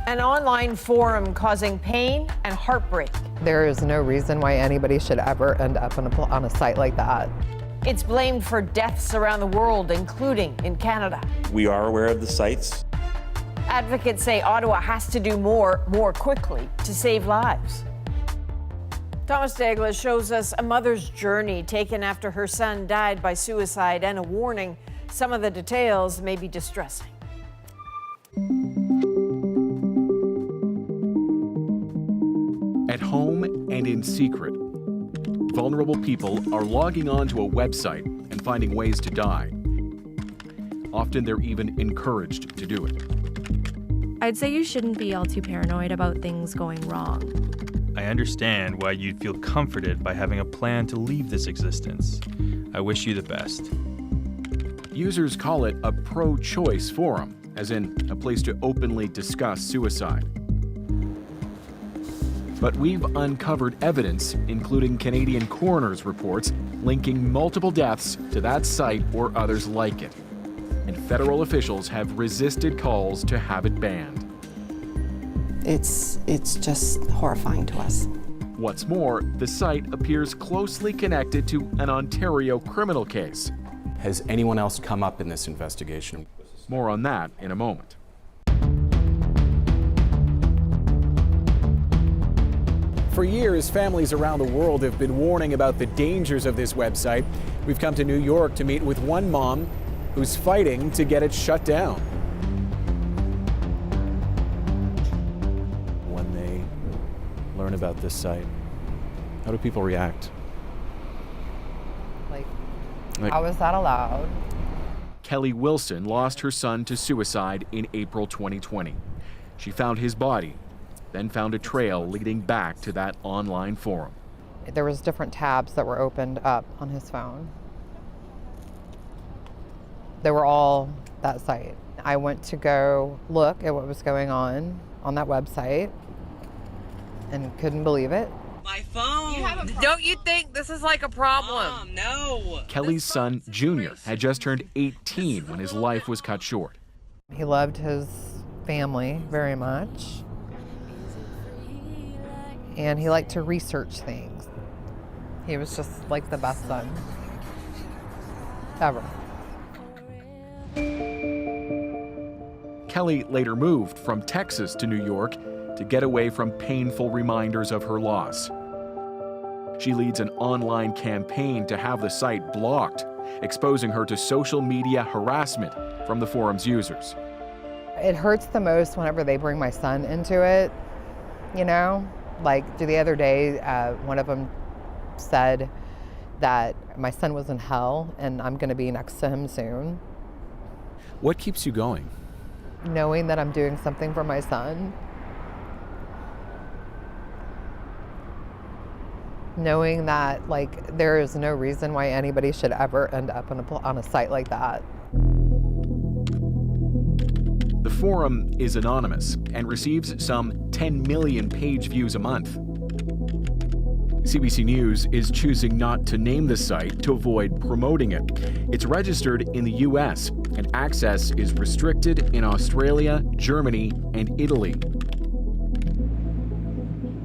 An online forum causing pain and heartbreak. There is no reason why anybody should ever end up on a site like that. It's blamed for deaths around the world, including in Canada. We are aware of the sites. Advocates say Ottawa has to do more quickly to save lives. Thomas Douglas shows us a mother's journey taken after her son died by suicide and a warning. Some of the details may be distressing. At home and in secret, vulnerable people are logging on to a website and finding ways to die. Often they're even encouraged to do it. I'd say you shouldn't be all too paranoid about things going wrong. I understand why you'd feel comforted by having a plan to leave this existence. I wish you the best. Users call it a pro-choice forum, as in a place to openly discuss suicide. But we've uncovered evidence, including Canadian coroners' reports, linking multiple deaths to that site or others like it. And federal officials have resisted calls to have it banned. It's just horrifying to us. What's more, the site appears closely connected to an Ontario criminal case. Has anyone else come up in this investigation? More on that in a moment. For years, families around the world have been warning about the dangers of this website. We've come to New York to meet with one mom who's fighting to get it shut down. When they learn about this site, how do people react? Like, how is that allowed? Kelly Wilson lost her son to suicide in April 2020. She found his body, then found a trail leading back to that online forum. There was different tabs that were opened up on his phone. They were all that site. I went to go look at what was going on that website and couldn't believe it. My phone. Don't you think this is like a problem? Mom, no. Kelly's son, Junior, had just turned 18 when his life was cut short. He loved his family very much, and he liked to research things. He was just like the best son ever. Kelly later moved from Texas to New York to get away from painful reminders of her loss. She leads an online campaign to have the site blocked, exposing her to social media harassment from the forum's users. It hurts the most whenever they bring my son into it, you know? Like the other day, one of them said that my son was in hell and I'm gonna be next to him soon. What keeps you going? Knowing that I'm doing something for my son. Knowing that, like, there is no reason why anybody should ever end up on a site like that. The forum is anonymous and receives some 10 million page views a month. CBC News is choosing not to name the site to avoid promoting it. It's registered in the US and access is restricted in Australia, Germany, and Italy.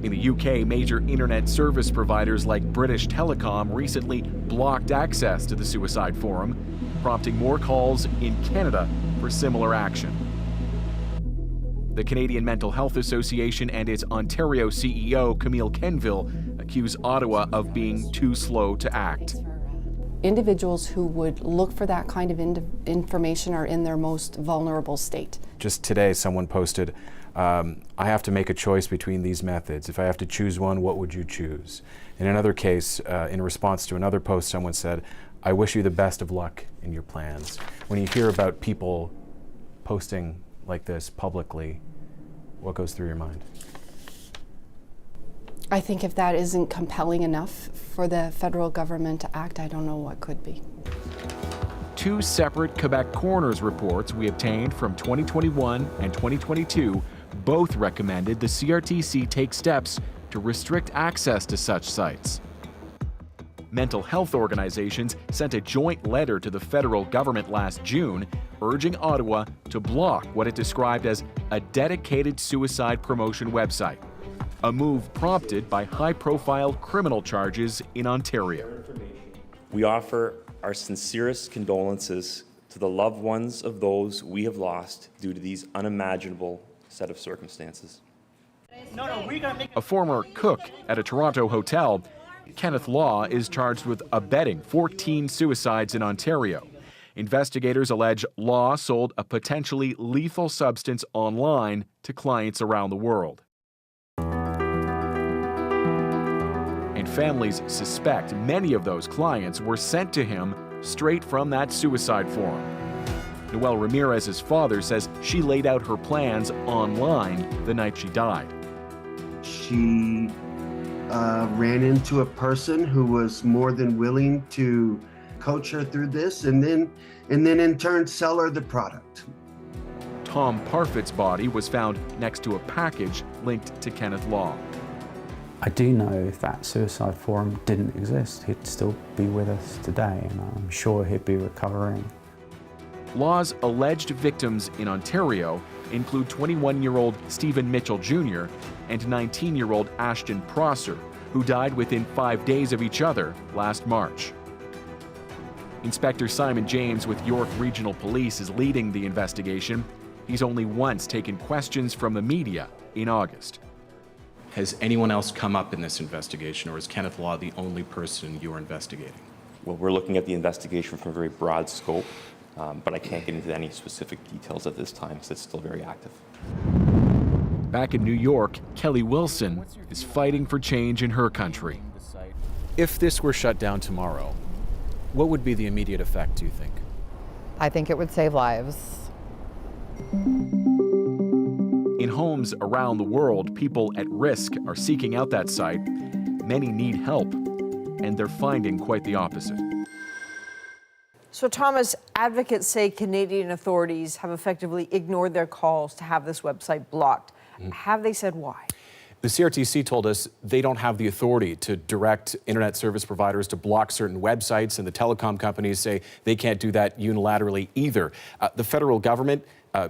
In the UK, major internet service providers like British Telecom recently blocked access to the suicide forum, prompting more calls in Canada for similar action. The Canadian Mental Health Association and its Ontario CEO, Camille Kenville, accuse Ottawa of being too slow to act. Individuals who would look for that kind of information are in their most vulnerable state. Just today, someone posted, I have to make a choice between these methods. If I have to choose one, what would you choose? In another case, in response to another post, someone said, I wish you the best of luck in your plans. When you hear about people posting like this publicly, what goes through your mind? I think if that isn't compelling enough for the federal government to act, I don't know what could be. Two separate Quebec coroners' reports we obtained from 2021 and 2022 both recommended the CRTC take steps to restrict access to such sites. Mental health organizations sent a joint letter to the federal government last June urging Ottawa to block what it described as a dedicated suicide promotion website, a move prompted by high-profile criminal charges in Ontario. We offer our sincerest condolences to the loved ones of those we have lost due to these unimaginable set of circumstances. A former cook at a Toronto hotel, Kenneth Law is charged with abetting 14 suicides in Ontario. Investigators allege Law sold a potentially lethal substance online to clients around the world. And families suspect many of those clients were sent to him straight from that suicide forum. Noel Ramirez's father says she laid out her plans online the night she died. She ran into a person who was more than willing to coach her through this and then in turn sell her the product. Tom Parfit's body was found next to a package linked to Kenneth Law. I do know if that suicide forum didn't exist, he'd still be with us today, and I'm sure he'd be recovering. Law's alleged victims in Ontario include 21-year-old Stephen Mitchell Jr. and 19-year-old Ashton Prosser, who died within 5 days of each other last March. Inspector Simon James with York Regional Police is leading the investigation. He's only once taken questions from the media in August. Has anyone else come up in this investigation, or is Kenneth Law the only person you're investigating? Well, we're looking at the investigation from a very broad scope, but I can't get into any specific details at this time because it's still very active. Back in New York, Kelly Wilson is fighting for change in her country. If this were shut down tomorrow, what would be the immediate effect, do you think? I think it would save lives. In homes around the world, people at risk are seeking out that site. Many need help, and they're finding quite the opposite. So, Thomas, advocates say Canadian authorities have effectively ignored their calls to have this website blocked. Have they said why? The CRTC told us they don't have the authority to direct internet service providers to block certain websites, and the telecom companies say they can't do that unilaterally either. The federal government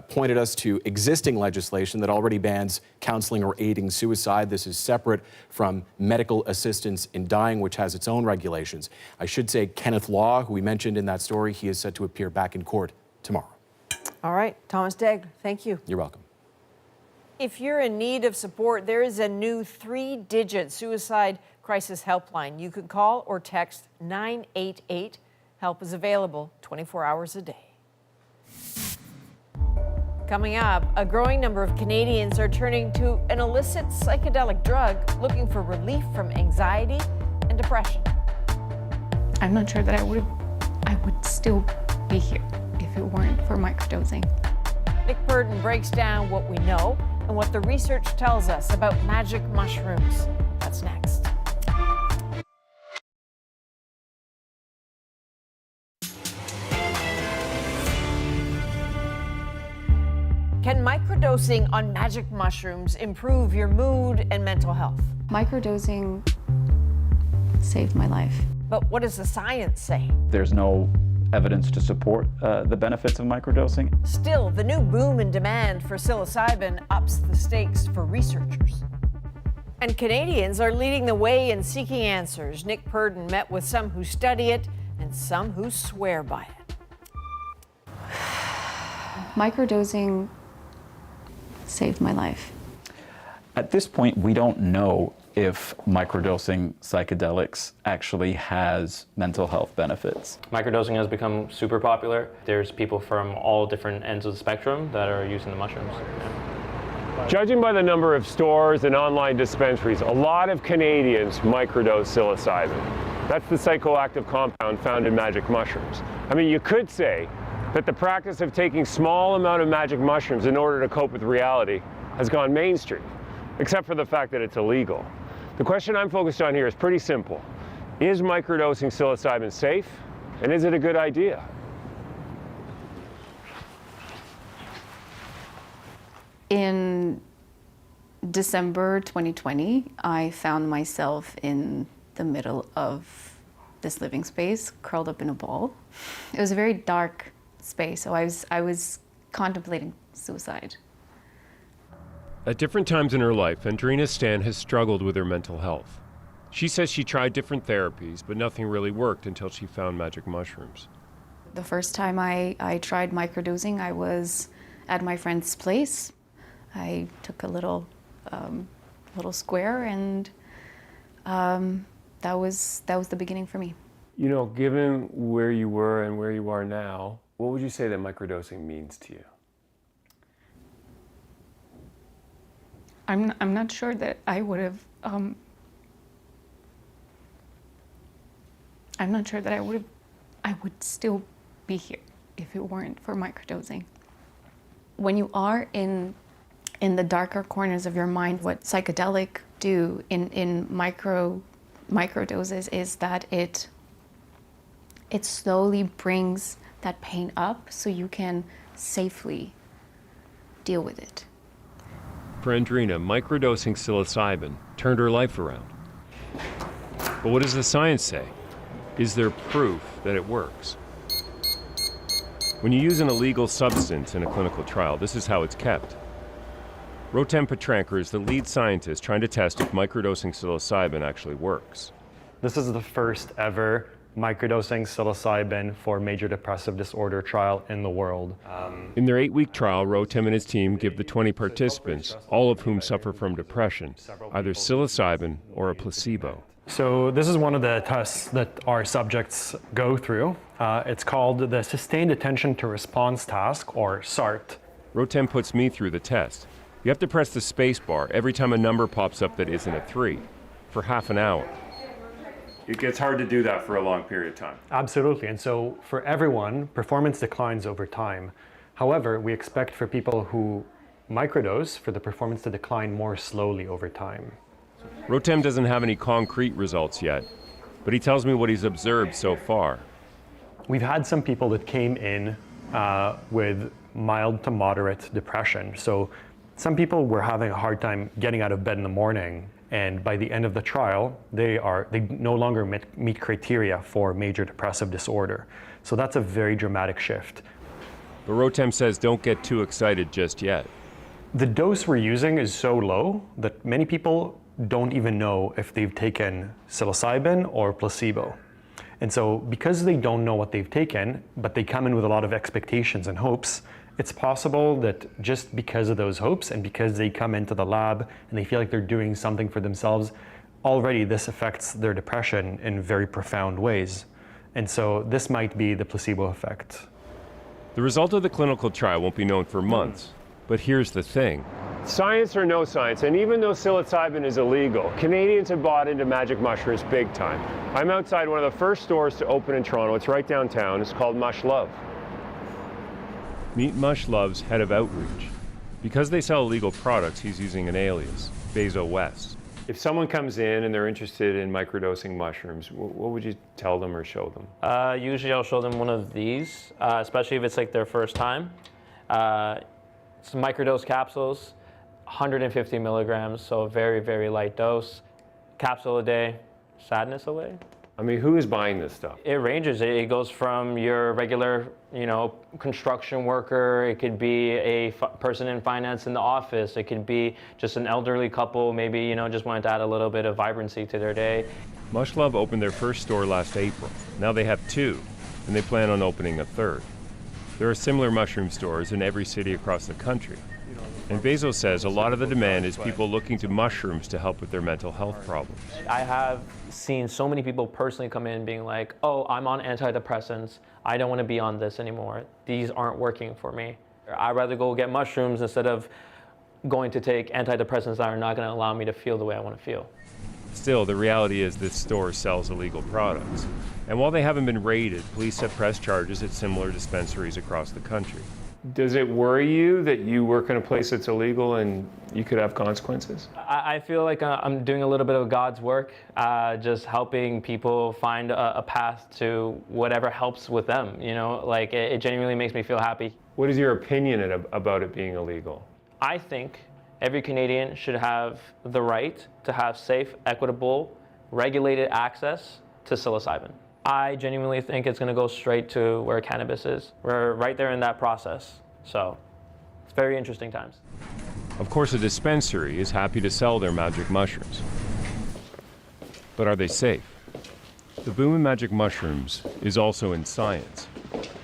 pointed us to existing legislation that already bans counseling or aiding suicide. This is separate from medical assistance in dying, which has its own regulations. I should say Kenneth Law, who we mentioned in that story, he is set to appear back in court tomorrow. All right, Thomas Degg, thank you. You're welcome. If you're in need of support, there is a new 3-digit suicide crisis helpline. You can call or text 988. Help is available 24 hours a day. Coming up, a growing number of Canadians are turning to an illicit psychedelic drug looking for relief from anxiety and depression. I'm not sure that I would still be here if it weren't for microdosing. Nick Burton breaks down what we know and what the research tells us about magic mushrooms. That's next. Can microdosing on magic mushrooms improve your mood and mental health? Microdosing saved my life. But what does the science say? There's no evidence to support the benefits of microdosing. Still, the new boom in demand for psilocybin ups the stakes for researchers. And Canadians are leading the way in seeking answers. Nick Purdon met with some who study it and some who swear by it. Microdosing saved my life. At this point, we don't know if microdosing psychedelics actually has mental health benefits. Microdosing has become super popular. There's people from all different ends of the spectrum that are using the mushrooms. Yeah. Judging by the number of stores and online dispensaries, a lot of Canadians microdose psilocybin. That's the psychoactive compound found in magic mushrooms. I mean, you could say that the practice of taking small amount of magic mushrooms in order to cope with reality has gone mainstream, except for the fact that it's illegal. The question I'm focused on here is pretty simple. Is microdosing psilocybin safe, and is it a good idea? In December 2020, I found myself in the middle of this living space, curled up in a ball. It was a very dark space, so I was contemplating suicide. At different times in her life, Adrienne Stan has struggled with her mental health. She says she tried different therapies, but nothing really worked until she found magic mushrooms. The first time I tried microdosing, I was at my friend's place. I took a little square, and that was the beginning for me. You know, given where you were and where you are now, what would you say that microdosing means to you? I'm not sure that I would have. I'm not sure that I would still be here if it weren't for microdosing. When you are in the darker corners of your mind, what psychedelic do in microdoses is that it slowly brings that pain up so you can safely deal with it. For Adrienne, microdosing psilocybin turned her life around. But what does the science say? Is there proof that it works? When you use an illegal substance in a clinical trial, this is how it's kept. Rotem Petranker is the lead scientist trying to test if microdosing psilocybin actually works. This is the first ever microdosing psilocybin for major depressive disorder trial in the world. In their 8-week trial, Rotem and his team give the 20 participants, all of whom suffer from depression, either psilocybin or a placebo. So this is one of the tests that our subjects go through. It's called the Sustained Attention to Response Task, or SART. Rotem puts me through the test. You have to press the space bar every time a number pops up that isn't a 3, for half an hour. It gets hard to do that for a long period of time. Absolutely, and so for everyone, performance declines over time. However, we expect for people who microdose for the performance to decline more slowly over time. Rotem doesn't have any concrete results yet, but he tells me what he's observed so far. We've had some people that came in with mild to moderate depression. So some people were having a hard time getting out of bed in the morning, and by the end of the trial, they no longer meet criteria for major depressive disorder. So that's a very dramatic shift. But Rotem says don't get too excited just yet. The dose we're using is so low that many people don't even know if they've taken psilocybin or placebo. And so because they don't know what they've taken, but they come in with a lot of expectations and hopes, it's possible that just because of those hopes and because they come into the lab and they feel like they're doing something for themselves, already this affects their depression in very profound ways. And so this might be the placebo effect. The result of the clinical trial won't be known for months, but here's the thing. Science or no science, and even though psilocybin is illegal, Canadians have bought into magic mushrooms big time. I'm outside one of the first stores to open in Toronto. It's right downtown. It's called Mush Love. Meet Mush Love's head of outreach. Because they sell illegal products, he's using an alias, Bezo West. If someone comes in and they're interested in microdosing mushrooms, what would you tell them or show them? Usually I'll show them one of these, especially if it's like their first time. Some microdose capsules, 150 milligrams, so a very, very light dose. Capsule a day, sadness away. I mean, who is buying this stuff? It ranges. It goes from your regular, construction worker. It could be a person in finance in the office. It could be just an elderly couple, maybe, just wanted to add a little bit of vibrancy to their day. Mush Love opened their first store last April. Now they have 2, and they plan on opening a 3rd. There are similar mushroom stores in every city across the country. And Bezo says a lot of the demand is people looking to mushrooms to help with their mental health problems. I have seen so many people personally come in being like, oh, I'm on antidepressants. I don't want to be on this anymore. These aren't working for me. I'd rather go get mushrooms instead of going to take antidepressants that are not going to allow me to feel the way I want to feel. Still, the reality is this store sells illegal products. And while they haven't been raided, police have pressed charges at similar dispensaries across the country. Does it worry you that you work in a place that's illegal and you could have consequences? I feel like I'm doing a little bit of God's work, just helping people find a path to whatever helps with them. It genuinely makes me feel happy. What is your opinion about it being illegal? I think every Canadian should have the right to have safe, equitable, regulated access to psilocybin. I genuinely think it's going to go straight to where cannabis is. We're right there in that process. So it's very interesting times. Of course, a dispensary is happy to sell their magic mushrooms. But are they safe? The boom in magic mushrooms is also in science.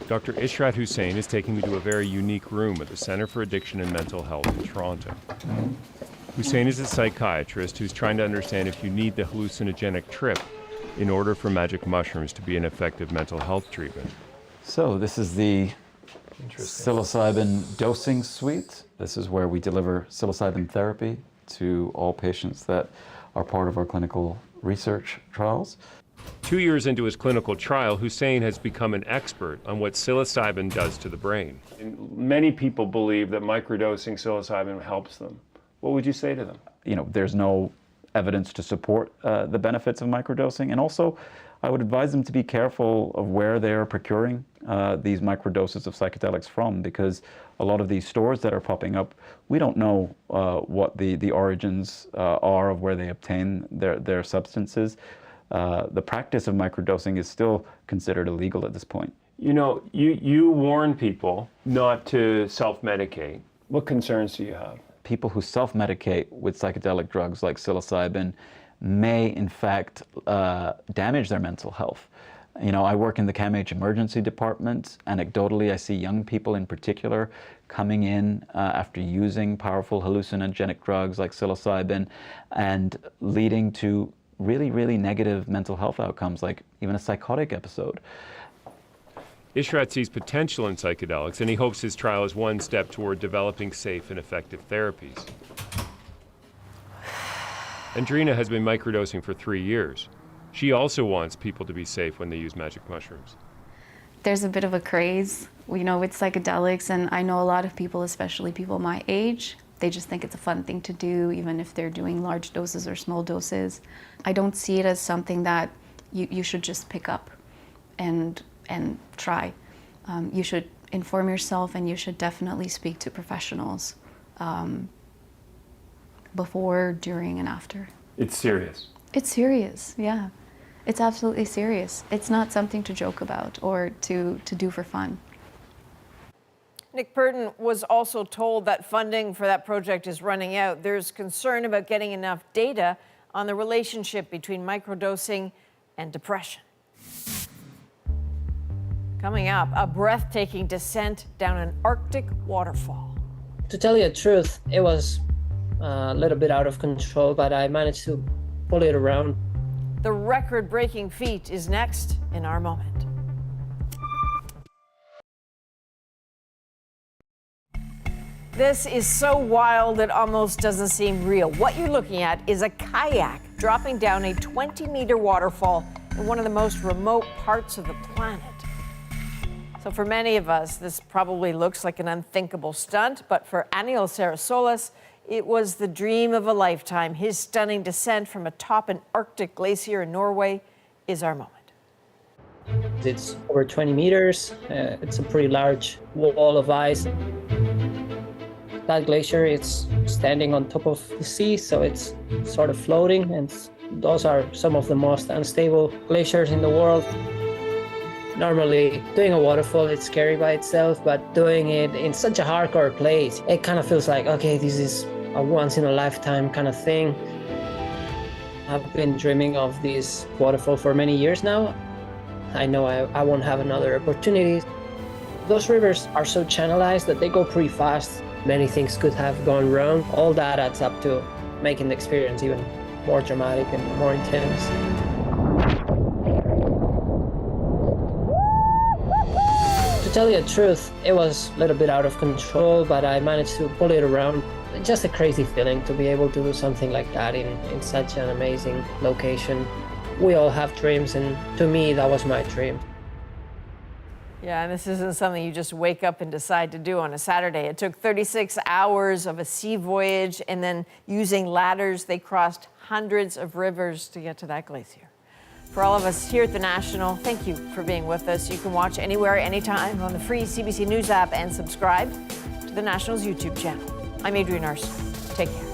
Dr. Ishrat Hussain is taking me to a very unique room at the Centre for Addiction and Mental Health in Toronto. Hussain is a psychiatrist who's trying to understand if you need the hallucinogenic trip in order for magic mushrooms to be an effective mental health treatment. So this is the psilocybin dosing suite. This is where we deliver psilocybin therapy to all patients that are part of our clinical research trials. 2 years into his clinical trial, Hussain has become an expert on what psilocybin does to the brain. And many people believe that microdosing psilocybin helps them. What would you say to them? You know, there's no evidence to support the benefits of microdosing, and also I would advise them to be careful of where they are procuring these microdoses of psychedelics from, because a lot of these stores that are popping up, we don't know what the origins are of where they obtain their substances. The practice of microdosing is still considered illegal at this point. You know, you warn people not to self-medicate. What concerns do you have? People who self-medicate with psychedelic drugs like psilocybin may, in fact, damage their mental health. You know, I work in the CAMH emergency department. Anecdotally, I see young people in particular coming in after using powerful hallucinogenic drugs like psilocybin and leading to really, really negative mental health outcomes, like even a psychotic episode. Ishrat sees potential in psychedelics, and he hopes his trial is one step toward developing safe and effective therapies. Adrienne has been microdosing for 3 years. She also wants people to be safe when they use magic mushrooms. There's a bit of a craze, you know, with psychedelics, and I know a lot of people, especially people my age, they just think it's a fun thing to do, even if they're doing large doses or small doses. I don't see it as something that you should just pick up and try. You should inform yourself, and you should definitely speak to professionals before, during, and after. It's serious. It's serious, yeah. It's absolutely serious. It's not something to joke about or to do for fun. Nick Purden was also told that funding for that project is running out. There's concern about getting enough data on the relationship between microdosing and depression. Coming up, a breathtaking descent down an Arctic waterfall. To tell you the truth, it was a little bit out of control, but I managed to pull it around. The record-breaking feat is next in our moment. This is so wild it almost doesn't seem real. What you're looking at is a kayak dropping down a 20-meter waterfall in one of the most remote parts of the planet. So for many of us, this probably looks like an unthinkable stunt, but for Aniel Sarasolas, it was the dream of a lifetime. His stunning descent from atop an Arctic glacier in Norway is our moment. It's over 20 meters. It's a pretty large wall of ice. That glacier, it's standing on top of the sea, so it's sort of floating, and those are some of the most unstable glaciers in the world. Normally, doing a waterfall, it's scary by itself, but doing it in such a hardcore place, it kind of feels like, okay, this is a once-in-a-lifetime kind of thing. I've been dreaming of this waterfall for many years now. I know I won't have another opportunity. Those rivers are so channelized that they go pretty fast. Many things could have gone wrong. All that adds up to making the experience even more dramatic and more intense. To tell you the truth, it was a little bit out of control, but I managed to pull it around. Just a crazy feeling to be able to do something like that in such an amazing location. We all have dreams, and to me, that was my dream. Yeah, and this isn't something you just wake up and decide to do on a Saturday. It took 36 hours of a sea voyage, and then using ladders, they crossed hundreds of rivers to get to that glacier. For all of us here at The National, thank you for being with us. You can watch anywhere, anytime on the free CBC News app and subscribe to The National's YouTube channel. I'm Adrienne Arsenault. Take care.